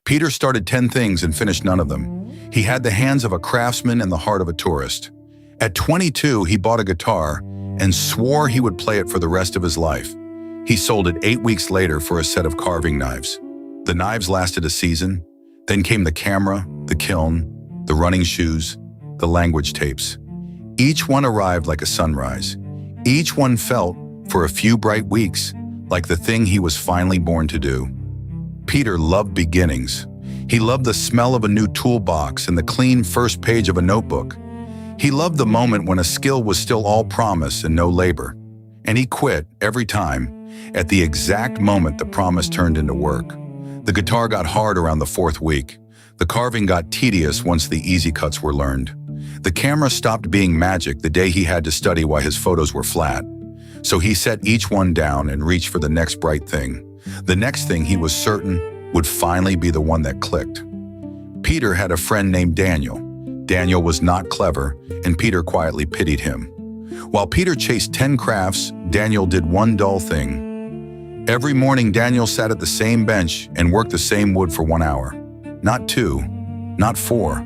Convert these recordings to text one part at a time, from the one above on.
Peter started 10 things and finished none of them. He had the hands of a craftsman and the heart of a tourist. At 22, he bought a guitar and swore he would play it for the rest of his life. He sold it 8 weeks later for a set of carving knives. The knives lasted a season. Then came the camera, the kiln, the running shoes, the language tapes. Each one arrived like a sunrise. Each one felt, for a few bright weeks, like the thing he was finally born to do. Peter loved beginnings. He loved the smell of a new toolbox and the clean first page of a notebook. He loved the moment when a skill was still all promise and no labor. And he quit every time, at the exact moment the promise turned into work. The guitar got hard around the 4th week. The carving got tedious once the easy cuts were learned. The camera stopped being magic the day he had to study why his photos were flat. So he set each one down and reached for the next bright thing. The next thing he was certain would finally be the one that clicked. Peter had a friend named Daniel. Daniel was not clever, and Peter quietly pitied him. While Peter chased 10 crafts, Daniel did one dull thing. Every morning, Daniel sat at the same bench and worked the same wood for 1 hour. Not 2, not 4,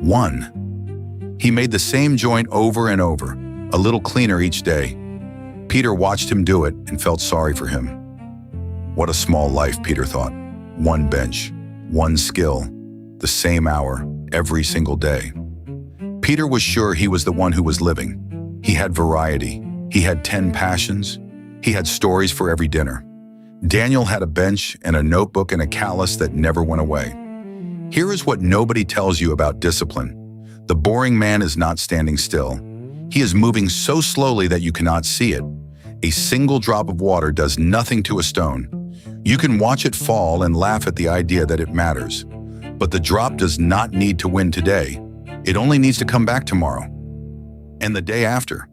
1. He made the same joint over and over, a little cleaner each day. Peter watched him do it and felt sorry for him. What a small life, Peter thought. One bench, one skill, the same hour, every single day. Peter was sure he was the one who was living. He had variety. He had 10 passions. He had stories for every dinner. Daniel had a bench and a notebook and a callus that never went away. Here is what nobody tells you about discipline. The boring man is not standing still. He is moving so slowly that you cannot see it. A single drop of water does nothing to a stone. You can watch it fall and laugh at the idea that it matters. But the drop does not need to win today. It only needs to come back tomorrow. And the day after.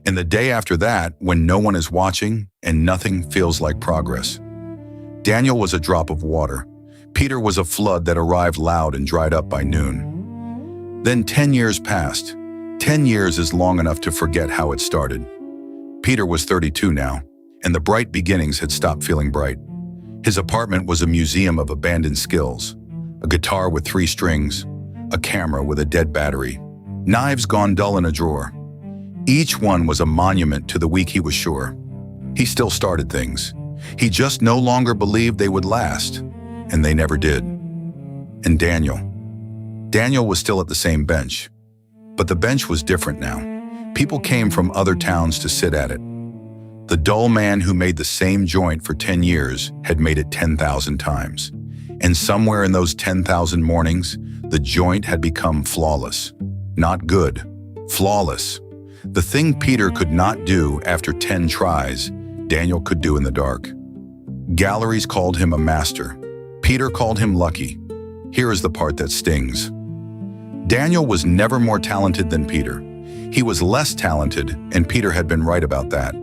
And the day after that, when no one is watching and nothing feels like progress. Daniel was a drop of water. Peter was a flood that arrived loud and dried up by noon. Then 10 years passed. 10 years is long enough to forget how it started. Peter was 32 now, and the bright beginnings had stopped feeling bright. His apartment was a museum of abandoned skills. A guitar with 3 strings, a camera with a dead battery, knives gone dull in a drawer. Each one was a monument to the week he was sure. He still started things. He just no longer believed they would last, and they never did. And Daniel was still at the same bench. But the bench was different now. People came from other towns to sit at it. The dull man who made the same joint for 10 years had made it 10,000 times. And somewhere in those 10,000 mornings, the joint had become flawless. Not good, flawless. The thing Peter could not do after 10 tries, Daniel could do in the dark. Galleries called him a master. Peter called him lucky. Here is the part that stings. Daniel was never more talented than Peter. He was less talented, and Peter had been right about that.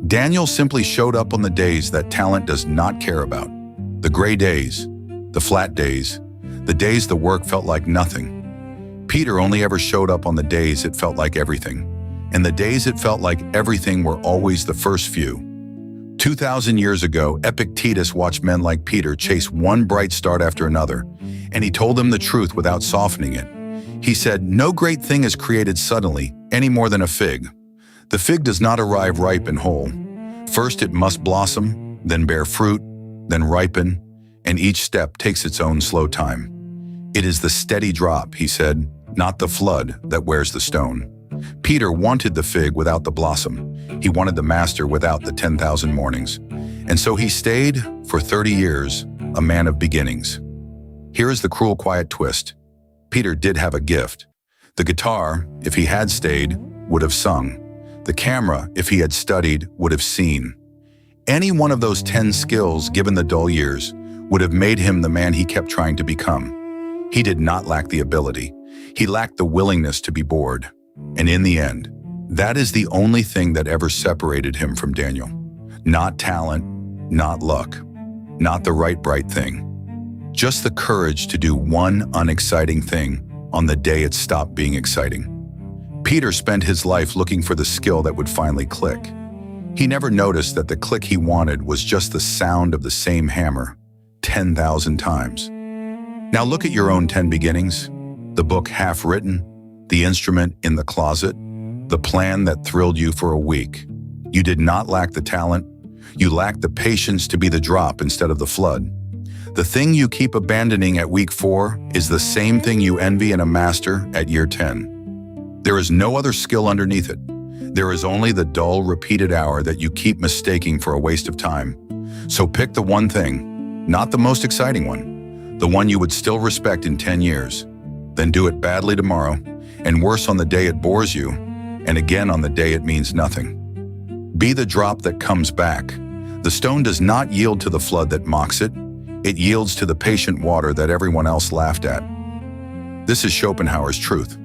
Daniel simply showed up on the days that talent does not care about. The gray days, the flat days, the days the work felt like nothing. Peter only ever showed up on the days it felt like everything. And the days it felt like everything were always the first few. 2,000 years ago, Epictetus watched men like Peter chase one bright start after another, and he told them the truth without softening it. He said, "No great thing is created suddenly, any more than a fig. The fig does not arrive ripe and whole. First it must blossom, then bear fruit, then ripen, and each step takes its own slow time. It is the steady drop," he said, "not the flood that wears the stone." Peter wanted the fig without the blossom. He wanted the master without the 10,000 mornings. And so he stayed, for 30 years, a man of beginnings. Here is the cruel, quiet twist. Peter did have a gift. The guitar, if he had stayed, would have sung. The camera, if he had studied, would have seen. Any one of those 10 skills, given the dull years, would have made him the man he kept trying to become. He did not lack the ability. He lacked the willingness to be bored. And in the end, that is the only thing that ever separated him from Daniel. Not talent, not luck, not the right bright thing. Just the courage to do one unexciting thing on the day it stopped being exciting. Peter spent his life looking for the skill that would finally click. He never noticed that the click he wanted was just the sound of the same hammer, 10,000 times. Now look at your own 10 beginnings, the book half written, the instrument in the closet, the plan that thrilled you for a week. You did not lack the talent. You lacked the patience to be the drop instead of the flood. The thing you keep abandoning at week 4 is the same thing you envy in a master at year 10. There is no other skill underneath it. There is only the dull, repeated hour that you keep mistaking for a waste of time. So pick the one thing, not the most exciting one, the one you would still respect in 10 years. Then do it badly tomorrow, and worse on the day it bores you, and again on the day it means nothing. Be the drop that comes back. The stone does not yield to the flood that mocks it. It yields to the patient water that everyone else laughed at. This is Schopenhauer's truth.